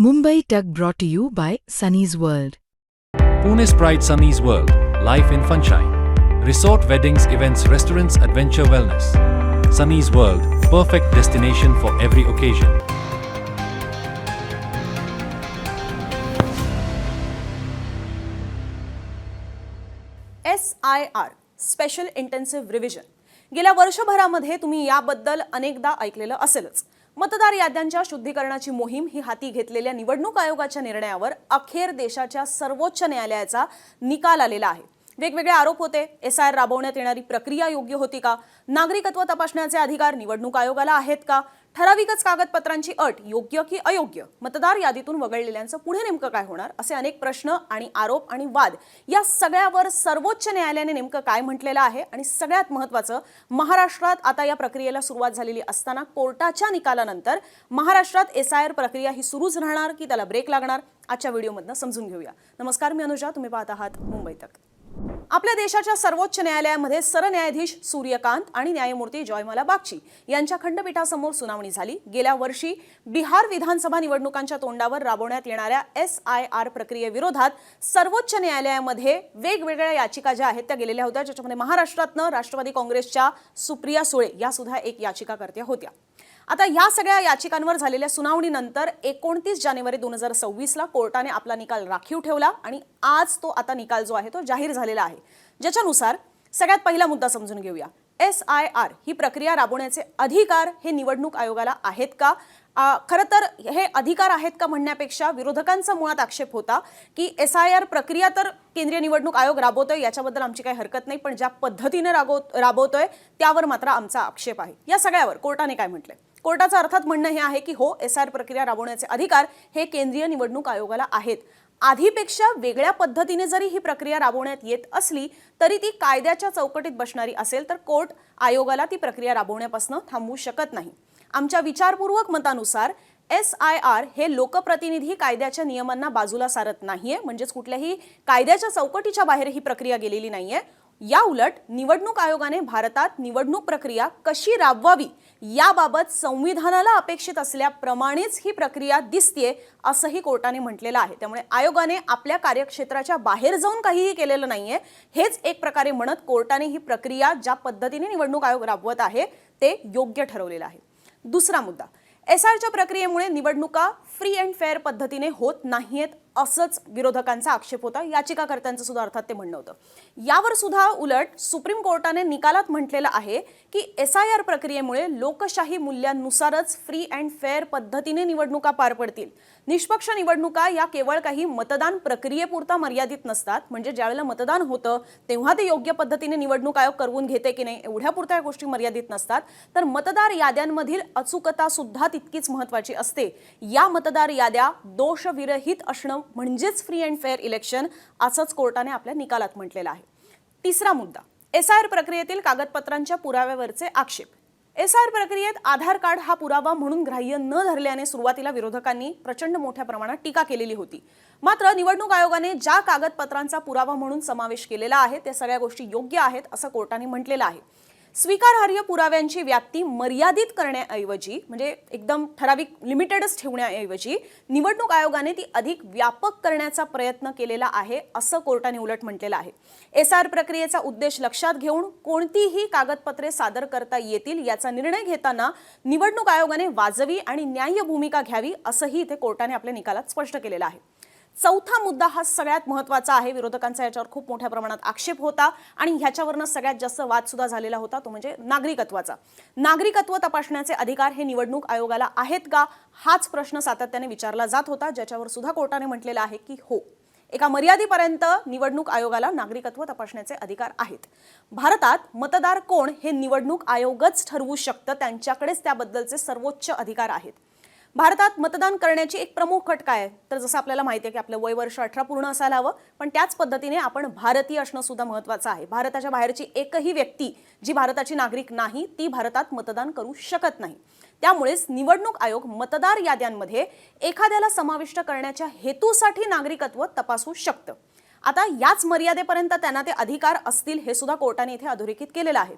Mumbai Tug brought to you by Sunny's World. Pune's Pride Sunny's World, life in Funshine. Resort weddings, events, restaurants, adventure wellness. Sunny's World, perfect destination for every occasion. SIR special intensive revision. गेल्या वर्षभरामध्ये तुम्ही याबद्दल अनेकदा ऐकलेलं असेलच. मतदार याद्यांच्या शुद्धीकरणाची मोहीम ही हाती घेतलेल्या निवडणूक आयोगाच्या निर्णयावर अखेर देशाच्या सर्वोच्च न्यायालयाचा निकाल आलेला आहे. वेगवेगळे आरोप होते. SIR राबवण्यात येणारी प्रक्रिया योग्य होती का? नागरिकत्व तपासण्याचे अधिकार निवडणूक आयोगाला आहेत का? ठराविकच कागदपत्रांची अट योग्य की अयोग्य? मतदार यादीतून वगळलेल्यांचं पुढे नेमकं काय होणार? असे अनेक प्रश्न आणि आरोप आणि वाद या सगळ्यावर सर्वोच्च न्यायालयाने नेमकं काय म्हटलेलं आहे आणि सगळ्यात महत्त्वाचं, महाराष्ट्रात आता या प्रक्रियेला सुरुवात झालेली असताना कोर्टाच्या निकालानंतर महाराष्ट्रात SIR प्रक्रिया ही सुरूच राहणार की त्याला ब्रेक लागणार? आजच्या व्हिडिओमधनं समजून घेऊया. नमस्कार, मी अनुजा, तुम्ही पाहत आहात मुंबई तक. आपल्या देशाच्या सर्वोच्च न्यायालयामध्ये सरन्यायाधीश सूर्यकांत आणि न्यायमूर्ती जयमाला बागची यांच्या खंडपीठासमोर सुनावणी झाली. गेल्या वर्षी बिहार विधानसभा निवडणुकांच्या तोंडावर राबवण्यात येणाऱ्या SIR प्रक्रियेविरोधात सर्वोच्च न्यायालयामध्ये वेगवेगळ्या याचिका ज्या आहेत त्या गेलेल्या होत्या, ज्याच्यामध्ये महाराष्ट्रातनं राष्ट्रवादी काँग्रेसच्या सुप्रिया सुळे या सुद्धा एक याचिकाकर्त्या होत्या. आता या सगळ्या याचिकांवर झालेल्या सुनावणीनंतर 29 जानेवारी 2026 ला कोर्टाने आपला निकाल राखीव ठेवला आणि आज तो आता निकाल जो आहे तो जाहीर झालेला आहे. ज्याच्यानुसार सगळ्यात पहिला मुद्दा समजून घेऊया. SIR ही प्रक्रिया राबवण्याचे अधिकार हे निवडणूक आयोगाला आहेत का? खरं तर हे अधिकार आहेत का म्हणण्यापेक्षा विरोधकांचा मुळात आक्षेप होता की SIR प्रक्रिया तर केंद्रीय निवडणूक आयोग राबवतोय, याच्याबद्दल आमची काही हरकत नाही, पण ज्या पद्धतीने राबवतोय त्यावर मात्र आमचा आक्षेप आहे. या सगळ्यावर कोर्टाने काय म्हटलंय? कोर्टाचं अर्थात म्हणणं हे आहे की हो, SIR प्रक्रिया राबवण्याचे अधिकार हे केंद्रीय निवडणूक आयोगाला आहेत. आधीपेक्षा वेगळ्या पद्धतीने जरी ही प्रक्रिया राबवण्यात येत असली तरी ती कायद्याच्या चौकटीत बसणारी असेल तर कोर्ट आयोगाला ती प्रक्रिया राबवण्यापासून थांबवू शकत नाही. आमच्या विचारपूर्वक मतानुसार SIR हे लोकप्रतिनिधी कायद्याच्या नियमांना बाजूला सारत नाहीये, म्हणजेच कुठल्याही कायद्याच्या चौकटीच्या बाहेर ही प्रक्रिया गेलेली नाहीये. या उलट निवडणूक आयोगाने भारतात निवडणूक प्रक्रिया कशी राबवावी याबाबत संविधानाला अपेक्षित असल्याप्रमाणेच ही प्रक्रिया दिसतेय असंही कोर्टाने म्हटलेलं आहे. त्यामुळे आयोगाने आपल्या कार्यक्षेत्राच्या बाहेर जाऊन काहीही केलेलं नाहीये. हेच एक प्रकारे म्हणत कोर्टाने ही प्रक्रिया ज्या पद्धतीने निवडणूक आयोग राबवत आहे ते योग्य ठरवलेलं आहे. दुसरा मुद्दा, SIRच्या प्रक्रियेमुळे निवडणुका फ्री अँड फेअर पद्धतीने होत नाहीयेत असंच विरोधकांचा आक्षेप होता. याचिकाकर्त्यांचं सुद्धा अर्थात ते म्हणणं होतं. यावर सुद्धा उलट सुप्रीम कोर्टाने निकालात म्हटलेलं आहे की SIR प्रक्रियेमुळे लोकशाही मूल्यांनुसारच फ्री अँड फेअर पद्धतीने निवडणुका पार पडतील. निष्पक्ष निवडणुका या केवळ काही मतदान प्रक्रियेपुरता मर्यादित नसतात. म्हणजे ज्यावेळेला मतदान होतं तेव्हा ते योग्य पद्धतीने निवडणूक आयोग करवून घेते की नाही एवढ्यापुरत्या या गोष्टी मर्यादित नसतात, तर मतदार याद्यांमधील अचूकता सुद्धा तितकीच महत्त्वाची असते. या मतदार याद्या दोषविरहित असणं म्हणजेच फ्री अँड फेअर इलेक्शन असंच कोर्टाने आपल्या निकालात म्हटलेलं आहे. तिसरा मुद्दा, SIR प्रक्रियेतील कागदपत्रांच्या पुराव्यावरचे आक्षेप. SIR प्रक्रियेत आधार कार्ड हा पुरावा म्हणून ग्राह्य न धरल्याने सुरुवातीला विरोधकांनी प्रचंड मोठ्या प्रमाणात टीका केलेली होती. मात्र निवडणूक आयोगाने ज्या कागदपत्रांचा पुरावा म्हणून समावेश केलेला आहे त्या सगळ्या गोष्टी योग्य आहेत असं कोर्टाने म्हटलेलं आहे. स्वीकारार्ह पुराव्यांची व्याप्ती मर्यादित करण्याऐवजी, म्हणजे एकदम ठराविक लिमिटेडच ठेवण्याऐवजी निवडणूक आयोगाने ती अधिक व्यापक करण्याचा प्रयत्न केलेला आहे असं कोर्टाने उलट म्हटलेलं आहे. SIR प्रक्रियेचा उद्देश लक्षात घेऊन कोणतीही कागदपत्रे सादर करता येतील याचा निर्णय घेताना निवडणूक आयोगाने वाजवी आणि न्याय्य भूमिका घ्यावी असंही इथे कोर्टाने आपल्या निकालात स्पष्ट केलेलं आहे. चौथा मुद्दा हा सगळ्यात महत्त्वाचा आहे. विरोधकांचा याच्यावर खूप मोठ्या प्रमाणात आक्षेप होता आणि ह्याच्यावरनं सगळ्यात जास्त वाद सुद्धा झालेला होता, तो म्हणजे नागरिकत्वाचा. नागरिकत्व तपासण्याचे अधिकार हे निवडणूक आयोगाला आहेत का हाच प्रश्न सातत्याने विचारला जात होता, ज्याच्यावर सुद्धा कोर्टाने म्हटलेलं आहे की हो, एका मर्यादेपर्यंत निवडणूक आयोगाला नागरिकत्व तपासण्याचे अधिकार आहेत. भारतात मतदार कोण हे निवडणूक आयोगच ठरवू शकतं, त्यांच्याकडेच त्याबद्दलचे सर्वोच्च अधिकार आहेत. भारतात मतदान करण्याची एक प्रमुख अट काय आहे तर जसं आपल्याला माहिती आहे की आपलं वय वर्ष 18 पूर्ण असायला हवं, पण त्याच पद्धतीने आपण भारतीय असणं सुद्धा महत्त्वाचं आहे. भारताच्या बाहेरची एकही व्यक्ती जी भारताची नागरिक नाही ती भारतात मतदान करू शकत नाही. त्यामुळेच निवडणूक आयोग मतदार याद्यांमध्ये एखाद्याला समाविष्ट करण्याच्या हेतूसाठी नागरिकत्व तपासू शकतं. आता याच मर्यादेपर्यंत त्यांना ते अधिकार असतील हे सुद्धा कोर्टाने इथे अधोरेखित केलेलं आहे.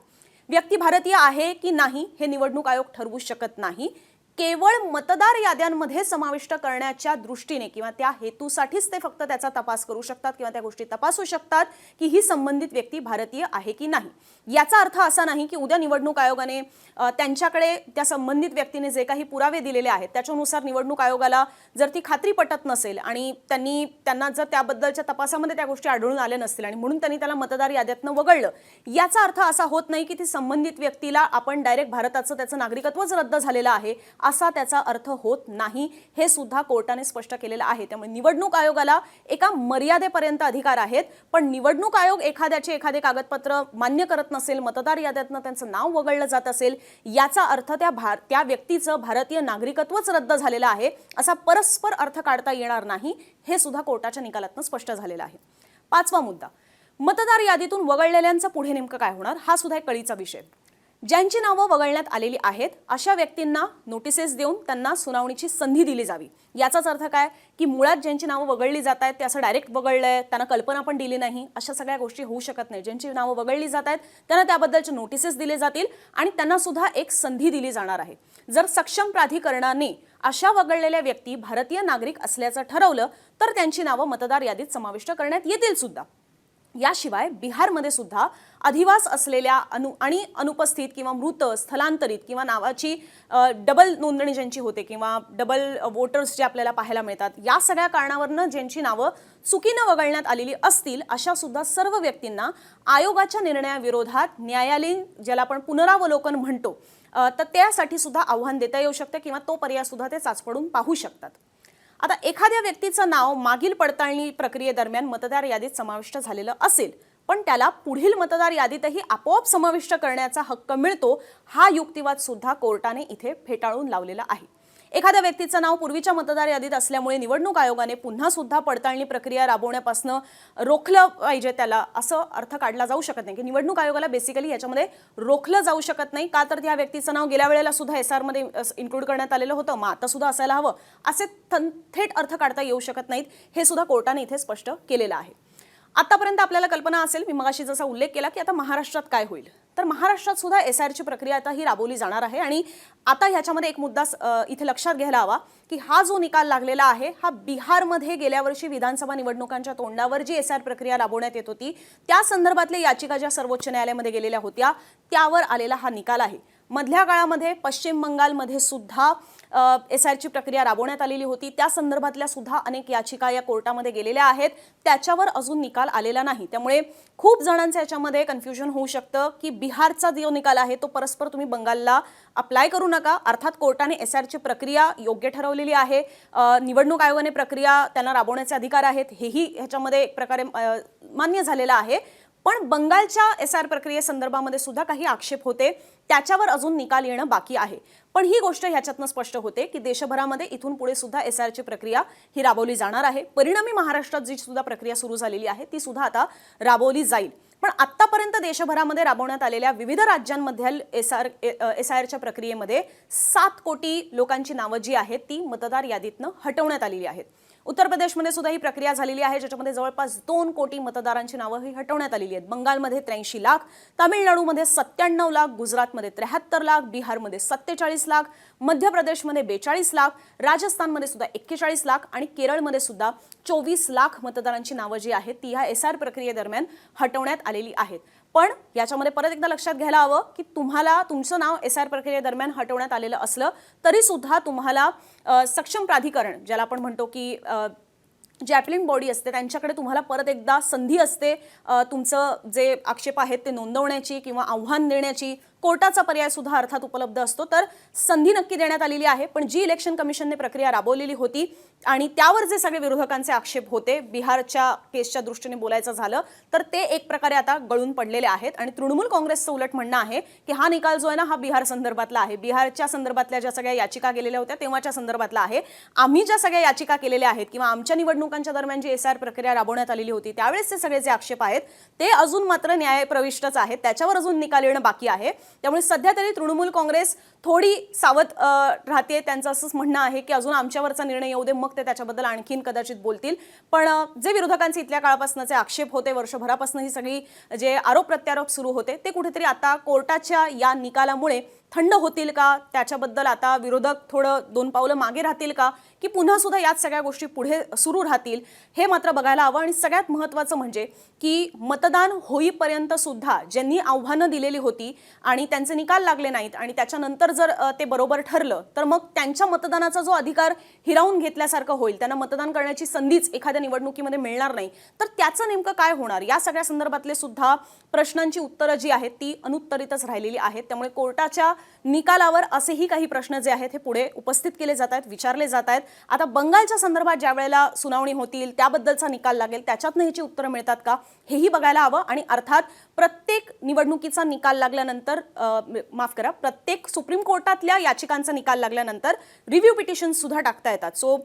व्यक्ती भारतीय आहे की नाही हे निवडणूक आयोग ठरवू शकत नाही. केवळ मतदार याद्यांमध्ये समाविष्ट करण्याच्या दृष्टीने किंवा त्या हेतूसाठीच ते फक्त त्याचा तपास करू शकतात किंवा त्या गोष्टी तपासू शकतात की ही संबंधित व्यक्ती भारतीय आहे की नाही। याचा अर्थ असा नाही की उद्या निवडणूक आयोगाने त्यांच्याकडे त्या संबंधित व्यक्तीने जे काही पुरावे दिलेले आहेत त्याच्यानुसार निवडणूक आयोगाला जर ती खात्री पटत नसेल आणि त्यांना जर त्याबद्दलच्या तपासामध्ये त्या गोष्टी आढळून आल्या नसतील आणि म्हणून त्यांनी त्याला मतदार याद्यातनं वगळलं, याचा अर्थ असा होत नाही की ती संबंधित व्यक्तीला आपण डायरेक्ट भारताचं त्याचं नागरिकत्वच रद्द झालेलं आहे असा त्याचा अर्थ होत नाही, हे सुद्धा कोर्टाने स्पष्ट केलेलं आहे। त्यामुळे निवडणूक आयोगाला एका मर्यादेपर्यंत अधिकार आहेत, पण निवडणूक आयोग एखादे कागदपत्र मान्य करत नसेल, मतदार याद्यातनं त्यांचं नाव वगळलं जात असेल, याचा अर्थ त्या व्यक्तीचं भारतीय नागरिकत्वच रद्द झालेलं आहे असा परस्पर अर्थ काढता येणार नाही, हे सुद्धा कोर्टाच्या निकालातनं स्पष्ट झालेलं आहे। 5वा मुद्दा, मतदार यादीतून वगळलेल्यांचं पुढे नेमकं काय होणार, हा सुद्धा एक कळीचा विषय। ज्यांची नावं वगळण्यात आलेली आहेत अशा व्यक्तींना नोटिसेस देऊन त्यांना सुनावणीची संधी दिली जावी। याचाच अर्थ काय की मुळात ज्यांची नावं वगळली जात आहेत ते असं डायरेक्ट वगळलंय, त्यांना कल्पना पण दिली नाही, अशा सगळ्या गोष्टी होऊ शकत नाही। ज्यांची नावं वगळली जात आहेत त्यांना त्याबद्दलचे नोटिसेस दिले जातील आणि त्यांना सुद्धा एक संधी दिली जाणार आहे। जर सक्षम प्राधिकरणाने अशा वगळलेल्या व्यक्ती भारतीय नागरिक असल्याचं ठरवलं तर त्यांची नावं मतदार यादीत समाविष्ट करण्यात येतील सुद्धा। याशिवाय बिहारमध्ये सुद्धा अधिवास असलेल्या अनुपस्थित किंवा मृत, स्थलांतरित किंवा नावाची डबल नोंदणी ज्यांची होते किंवा डबल वोटर्स जे आपल्याला पाहायला मिळतात, या सगळ्या कारणावरून ज्यांची नावं चुकीनं वगळण्यात आलेली असतील अशा सुद्धा सर्व व्यक्तींना आयोगाच्या निर्णयाविरोधात न्यायालयीन, ज्याला आपण पुनरावलोकन म्हणतो, तर त्यासाठी सुद्धा आव्हान देता येऊ शकते किंवा तो पर्याय सुद्धा ते चाचपडून पाहू शकतात। आता एखाद्या व्यक्तीचं नाव मागील पडताळणी प्रक्रियेदरम्यान मतदार यादीत समाविष्ट झालेलं असेल पण त्याला पुढील मतदार यादीतही आपोआप समाविष्ट करण्याचा हक्क मिळतो, हा युक्तिवाद सुद्धा कोर्टाने इथे फेटाळून लावलेला आहे। एखाद्या व्यक्तीचं नाव पूर्वीच्या मतदार यादीत असल्यामुळे निवडणूक आयोगाने पुन्हा सुद्धा पडताळणी प्रक्रिया राबवण्यापासून रोखलं पाहिजे त्याला, असं अर्थ काढला जाऊ शकत नाही की निवडणूक आयोगाला बेसिकली याच्यामध्ये रोखलं जाऊ शकत नाही का, तर त्या व्यक्तीचं नाव गेल्या वेळेला सुद्धा SR मध्ये इन्क्लूड करण्यात आलेलं होतं, मग आता सुद्धा असायला हवं, असे थेट अर्थ काढता येऊ शकत नाहीत, हे सुद्धा कोर्टाने इथे स्पष्ट केलेलं आहे। आतापर्यंत आपल्याला कल्पना असेल, मी मगाशी जसा उल्लेख केला की आता महाराष्ट्रात काय होईल, तर महाराष्ट्रात सुद्धा SRची प्रक्रिया आता ही राबवली जाणार आहे आणि आता ह्याच्यामध्ये एक मुद्दा इथे लक्षात घ्यायला हवा की हा जो निकाल लागलेला आहे हा बिहारमध्ये गेल्या वर्षी विधानसभा निवडणुकांच्या तोंडावर जी SR प्रक्रिया राबवण्यात येत होती त्या संदर्भातल्या याचिका ज्या सर्वोच्च न्यायालयामध्ये गेलेल्या होत्या त्यावर आलेला हा निकाल आहे। मधल्या काळामध्ये पश्चिम बंगालमध्ये सुद्धा SRची प्रक्रिया राबवण्यात आलेली होती, त्या संदर्भातल्या सुद्धा अनेक याचिका या कोर्टामध्ये गेलेल्या आहेत, त्याच्यावर अजून निकाल आलेला नाही। त्यामुळे खूप जणांचं याच्यामध्ये कन्फ्युजन होऊ शकतं की बिहारचा जो निकाल आहे तो परस्पर तुम्ही बंगालला अप्लाय करू नका। अर्थात कोर्टाने SRची प्रक्रिया योग्य ठरवलेली आहे, निवडणूक आयोगाने प्रक्रिया त्यांना राबवण्याचे अधिकार आहेत, हेही ह्याच्यामध्ये एक प्रकारे मान्य झालेलं आहे, पण बंगालच्या SR प्रक्रियेसंदर्भामध्ये सुद्धा काही आक्षेप होते, त्याच्यावर अजून निकाल येणं बाकी आहे। पण ही गोष्ट ह्याच्यातनं स्पष्ट होते की देशभरामध्ये इथून पुढे सुद्धा SRची प्रक्रिया ही राबवली जाणार आहे। परिणामी महाराष्ट्रात जी सुद्धा प्रक्रिया सुरू झालेली आहे ती सुद्धा आता राबवली जाईल। पण आतापर्यंत देशभरामध्ये राबवण्यात आलेल्या विविध राज्यांमधील SRच्या प्रक्रियेमध्ये 7 कोटी लोकांची नावं जी आहेत ती मतदार यादीतनं हटवण्यात आलेली आहेत। उत्तर प्रदेशमध्ये सुद्धा ही प्रक्रिया झालेली आहे, ज्याच्यामध्ये जवळपास 2 कोटी मतदारांची नावं ही हटवण्यात आलेली आहेत। बंगालमध्ये 83 लाख, तामिळनाडूमध्ये 97 लाख, गुजरातमध्ये 73 लाख, बिहारमध्ये 47 लाख, मध्य प्रदेशमध्ये 42 लाख, राजस्थानमध्ये सुद्धा 41 लाख आणि केरळमध्ये सुद्धा 24 लाख मतदारांची नावं जी आहेत ती ह्या SR प्रक्रियेदरम्यान हटवण्यात आलेली आहेत। पण याच्यामध्ये परत एकदा लक्षात घ्यायला हवं की तुम्हाला तुमचं नाव SR प्रक्रियेदरम्यान हटवण्यात आलेलं असलं तरी सुद्धा तुम्हाला सक्षम प्राधिकरण, ज्याला आपण म्हणतो की जे ॲपलिंग बॉडी असते त्यांच्याकडे तुम्हाला परत एकदा संधी असते तुमचं जे आक्षेप आहेत ते नोंदवण्याची किंवा आव्हान देण्याची। कोर्टाचा पर्याय सुद्धा अर्थात उपलब्ध असतो, तर संधी नक्की देण्यात आलेली आहे। पण जी इलेक्शन कमिशनने प्रक्रिया राबवलेली होती आणि त्यावर जे सगळे विरोधकांचे आक्षेप होते बिहारच्या केसच्या दृष्टीने बोलायचं झालं तर ते एक प्रकारे आता गळून पडलेले आहेत आणि तृणमूल काँग्रेसचं उलट म्हणणं आहे की हा निकाल जो आहे ना हा बिहार संदर्भातला आहे, बिहारच्या संदर्भातल्या ज्या सगळ्या याचिका गेलेल्या होत्या तेव्हाच्या संदर्भातला आहे। आम्ही ज्या सगळ्या याचिका केलेल्या आहेत किंवा आमच्या निवडणुकांच्या दरम्यान जी SR प्रक्रिया राबवण्यात आलेली होती त्यावेळेस ते सगळे जे आक्षेप आहेत ते अजून मात्र न्यायप्रविष्टच आहेत, त्याच्यावर अजून निकाल येणं बाकी आहे। त्यामुळे सध्या तरी तृणमूल काँग्रेस थोडी सावध राहते. त्यांचं असंच म्हणणं आहे की अजून आमच्यावरचा निर्णय येऊ दे, मग ते त्याच्याबद्दल आणखीन कदाचित बोलतील. पण जे विरोधकांचे इथल्या काळापासूनचे आक्षेप होते, वर्षभरापासून ही सगळी जे आरोप प्रत्यारोप सुरू होते, ते कुठेतरी आता कोर्टाच्या या निकालामुळे थंड होतील का, त्याच्याबद्दल आता विरोधक थोडं 2 पावलं मागे राहतील का, की पुन्हा सुद्धा याच सगळ्या गोष्टी पुढे सुरू राहतील, हे मात्र बघायला हवं. आणि सगळ्यात महत्त्वाचं म्हणजे की मतदान होईपर्यंत सुद्धा ज्यांनी आव्हानं दिलेली होती आणि त्यांचे निकाल लागले नाहीत आणि त्याच्यानंतर जर ते बरोबर ठरलं तर मग त्यांच्या मतदानाचा जो अधिकार हिरावून घेतल्यासारखं होईल, त्यांना मतदान करण्याची संधीच एखाद्या निवडणुकीमध्ये मिळणार नाही. तर त्याचं नेमकं काय होणार, या सगळ्या संदर्भातले सुद्धा प्रश्नांची उत्तरं जी आहेत ती अनुत्तरितच राहिलेली आहेत. त्यामुळे कोर्टाच्या निकालावर असेही काही प्रश्न जे आहेत हे पुढे उपस्थित केले जात आहेत, विचारले जात आहेत. आता बंगालच्या संदर्भात ज्या वेळेला सुनावणी होतील, त्याबद्दलचा निकाल लागेल, त्याच्यातनं ह्याची उत्तरं मिळतात का हेही बघायला हवं. आणि अर्थात प्रत्येक निवडणुकीचा निकाल लागल्यानंतर प्रत्येक सुप्रीम कोर्टातल्या याचिकांचा निकाल लागल्यानंतर रिव्ह्यू पिटिशन्स सुद्धा टाकता येतात. सो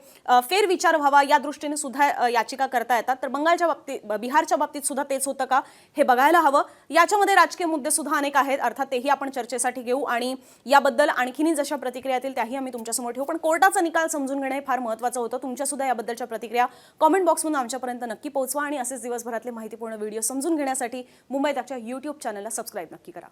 फेर विचार व्हावा या दृष्टीने सुद्धा याचिका करता येतात. तर बंगालच्या बाबतीत, बिहारच्या बाबतीत सुद्धा तेच होतं का हे बघायला हवं. याच्यामध्ये राजकीय मुद्दे सुद्धा अनेक आहेत, अर्थात तेही आपण चर्चेसाठी घेऊ आणि याबद्दल आणखीनही जशा प्रतिक्रिया येतील त्याही आम्ही तुमच्यासमोर ठेवू. पण कोर्टाचा निकाल समजून घेणे फार महत्त्वाचं होतं. तुमच्या सुद्धा याबद्दलच्या प्रतिक्रिया कॉमेंट बॉक्समधून आमच्यापर्यंत नक्की पोहोचवा आणि असेच दिवसभरातले माहितीपूर्ण व्हिडिओ समजून घेण्यासाठी मुंबई तकच्या YouTube चॅनलला सबस्क्राईब नक्की करा.